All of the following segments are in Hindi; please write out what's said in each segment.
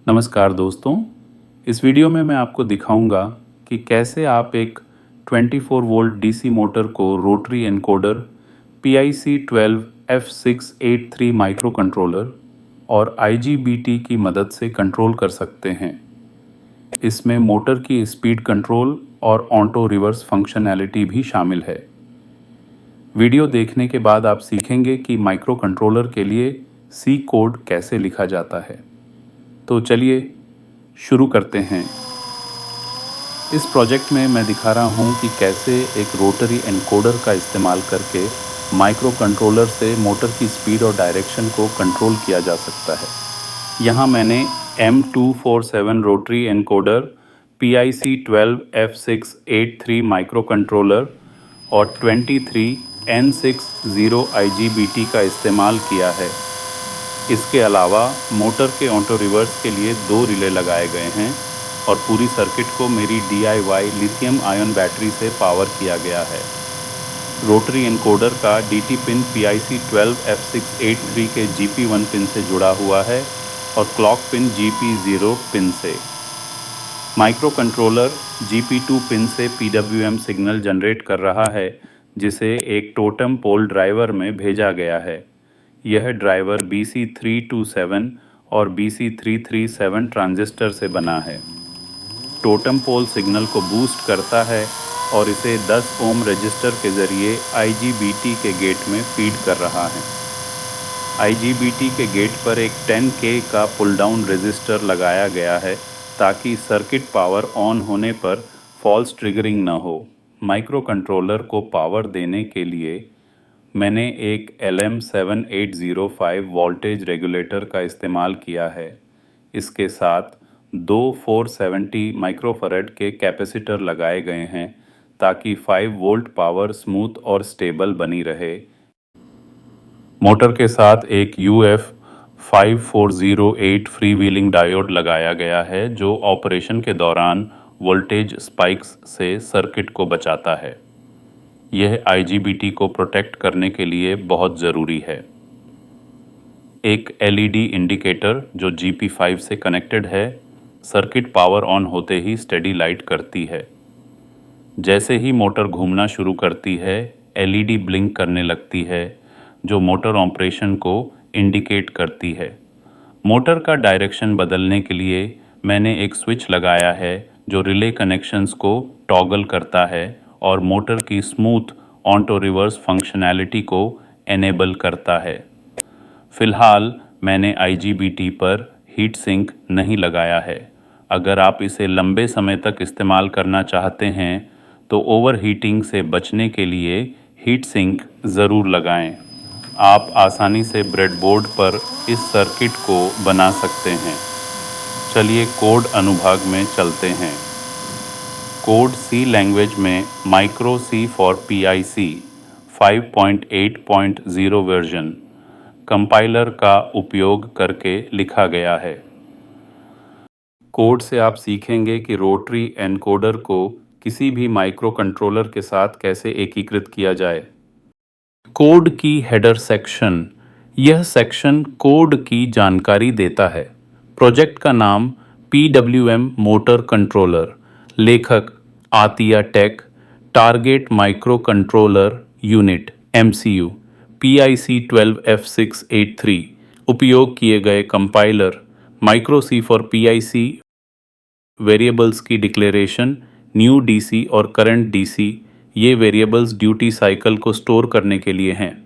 नमस्कार दोस्तों, इस वीडियो में मैं आपको दिखाऊंगा कि कैसे आप एक 24 वोल्ट डीसी मोटर को rotary encoder PIC12F683 micro controller और IGBT की मदद से कंट्रोल कर सकते हैं। इसमें मोटर की स्पीड कंट्रोल और ऑटो रिवर्स फंक्शनैलिटी भी शामिल है। वीडियो देखने के बाद आप सीखेंगे कि माइक्रो कंट्रोलर के लिए सी कोड कैसे लिखा जाता है। तो चलिए शुरू करते हैं। इस प्रोजेक्ट में मैं दिखा रहा हूं कि कैसे एक रोटरी एनकोडर का इस्तेमाल करके माइक्रो कंट्रोलर से मोटर की स्पीड और डायरेक्शन को कंट्रोल किया जा सकता है। यहां मैंने M247 rotary encoder PIC12F683 micro controller और 23N60 IGBT का इस्तेमाल किया है। इसके अलावा मोटर के ऑटो रिवर्स के लिए 2 रिले लगाए गए हैं और पूरी सर्किट को मेरी DIY लिथियम आयन बैटरी से पावर किया गया है। रोटरी एनकोडर का DT पिन PIC12F683 के GP1 पिन से जुड़ा हुआ है और क्लॉक पिन GP0 पिन से। माइक्रो कंट्रोलर GP2 पिन से PWM सिग्नल जनरेट कर रहा है, जिसे एक टोटम पोल ड्राइवर में भेजा गया है। यह ड्राइवर BC327 और BC337 ट्रांजिस्टर से बना है। टोटम पोल सिग्नल को बूस्ट करता है और इसे 10 ओम रजिस्टर के ज़रिए IGBT के गेट में फीड कर रहा है। IGBT के गेट पर एक 10K का पुल डाउन रजिस्टर लगाया गया है ताकि सर्किट पावर ऑन होने पर फॉल्स ट्रिगरिंग न हो। माइक्रो कंट्रोलर को पावर देने के लिए मैंने एक LM7805 वोल्टेज रेगुलेटर का इस्तेमाल किया है। इसके साथ 2 470 माइक्रोफैराड के कैपेसिटर लगाए गए हैं ताकि 5 वोल्ट पावर स्मूथ और स्टेबल बनी रहे। मोटर के साथ एक UF5408 फ्री व्हीलिंग डायोड लगाया गया है जो ऑपरेशन के दौरान वोल्टेज स्पाइक्स से सर्किट को बचाता है। यह IGBT को प्रोटेक्ट करने के लिए बहुत ज़रूरी है। एक LED इंडिकेटर जो GP5 से कनेक्टेड है, सर्किट पावर ऑन होते ही स्टेडी लाइट करती है। जैसे ही मोटर घूमना शुरू करती है, LED ब्लिंक करने लगती है, जो मोटर ऑपरेशन को इंडिकेट करती है। मोटर का डायरेक्शन बदलने के लिए मैंने एक स्विच लगाया है जो रिले कनेक्शंस को टॉगल करता है और मोटर की स्मूथ ऑटो रिवर्स फंक्शनैलिटी को एनेबल करता है। फ़िलहाल मैंने IGBT पर हीट सिंक नहीं लगाया है। अगर आप इसे लंबे समय तक इस्तेमाल करना चाहते हैं तो ओवरहीटिंग से बचने के लिए हीट सिंक ज़रूर लगाएं। आप आसानी से ब्रेडबोर्ड पर इस सर्किट को बना सकते हैं। चलिए कोड अनुभाग में चलते हैं। कोड C लैंग्वेज में micro C for PIC 5.8.0 version compiler का उपयोग करके लिखा गया है। कोड से आप सीखेंगे कि रोटरी एनकोडर को किसी भी माइक्रो कंट्रोलर के साथ कैसे एकीकृत किया जाए। कोड की हेडर सेक्शन। यह सेक्शन कोड की जानकारी देता है। प्रोजेक्ट का नाम PWM मोटर कंट्रोलर। लेखक Atiya tech. Target micro controller unit MCU PIC12F683। उपयोग किए गए compiler micro C for PIC। Variables की डिक्लेरेशन न्यू DC और करंट DC। ये वेरिएबल्स ड्यूटी साइकिल को स्टोर करने के लिए हैं।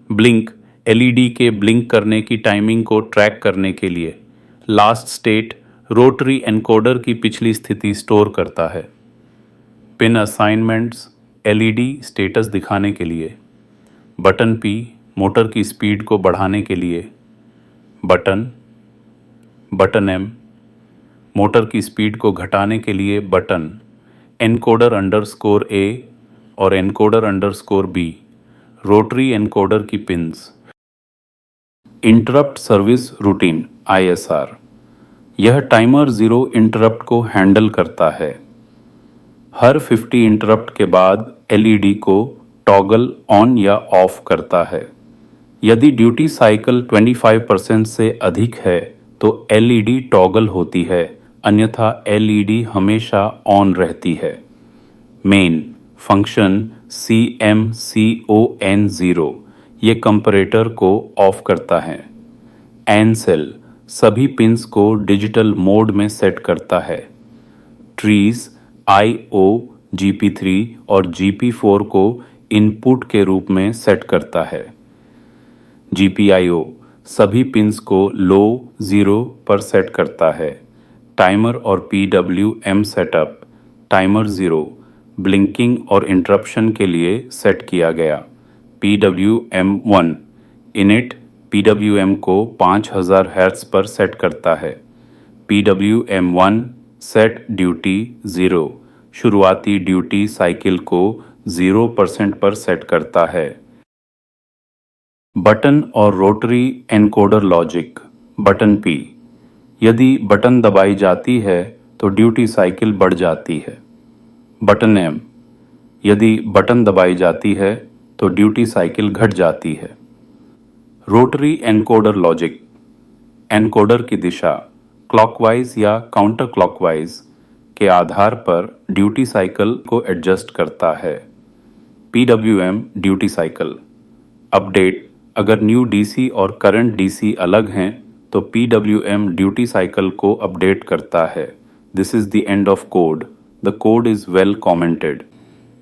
ब्लिंक LED के ब्लिंक करने की टाइमिंग को ट्रैक करने के लिए। लास्ट स्टेट रोटरी एनकोडर की पिछली स्थिति स्टोर करता है। पिन असाइनमेंट्स LED स्टेटस दिखाने के लिए। बटन P मोटर की स्पीड को बढ़ाने के लिए। बटन M मोटर की स्पीड को घटाने के लिए बटन। एनकोडर _A और एनकोडर _B रोटरी एनकोडर की pins. Interrupt service routine ISR। यह टाइमर 0 इंटरप्ट को हैंडल करता है। हर 50 इंटरप्ट के बाद LED को टॉगल ऑन या ऑफ करता है। यदि ड्यूटी साइकिल 25% से अधिक है तो एलईडी टॉगल होती है, अन्यथा एलईडी हमेशा ऑन रहती है। मेन फंक्शन CMCON0 ये कंपैरेटर को ऑफ करता है। एन सेल सभी पिंस को डिजिटल मोड में सेट करता है। ट्रीज IO GP3 और GP4 को इनपुट के रूप में सेट करता है। GPIO सभी पिंस को लो 0 पर सेट करता है। टाइमर और PWM सेटअप टाइमर 0 ब्लिंकिंग और इंटरप्शन के लिए सेट किया गया। PWM1 इनिट PWM को 5000 हर्ट्ज पर सेट करता है। PWM1 सेट ड्यूटी 0 शुरुआती ड्यूटी साइकिल को 0% पर सेट करता है। बटन और rotary encoder logic button P यदि बटन दबाई जाती है तो ड्यूटी साइकिल बढ़ जाती है। बटन M यदि बटन दबाई जाती है तो ड्यूटी साइकिल घट जाती है। रोटरी एनकोडर लॉजिक एनकोडर की दिशा क्लॉकवाइज या काउंटर क्लॉकवाइज के आधार पर ड्यूटी साइकिल को एडजस्ट करता है। PWM ड्यूटी साइकिल अपडेट अगर न्यू DC और करंट DC अलग हैं तो PWM ड्यूटी साइकिल को अपडेट करता है। This is the end of code. The code is well commented.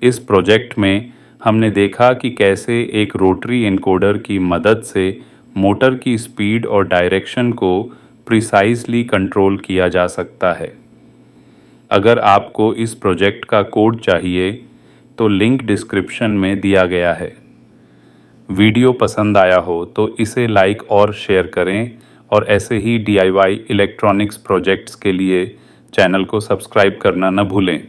इस प्रोजेक्ट में हमने देखा कि कैसे एक रोटरी एनकोडर की मदद से मोटर की स्पीड और डायरेक्शन को प्रिसाइजली कंट्रोल किया जा सकता है। अगर आपको इस प्रोजेक्ट का कोड चाहिए तो लिंक डिस्क्रिप्शन में दिया गया है। वीडियो पसंद आया हो तो इसे लाइक और शेयर करें और ऐसे ही DIY इलेक्ट्रॉनिक्स प्रोजेक्ट्स के लिए चैनल को सब्सक्राइब करना न भूलें।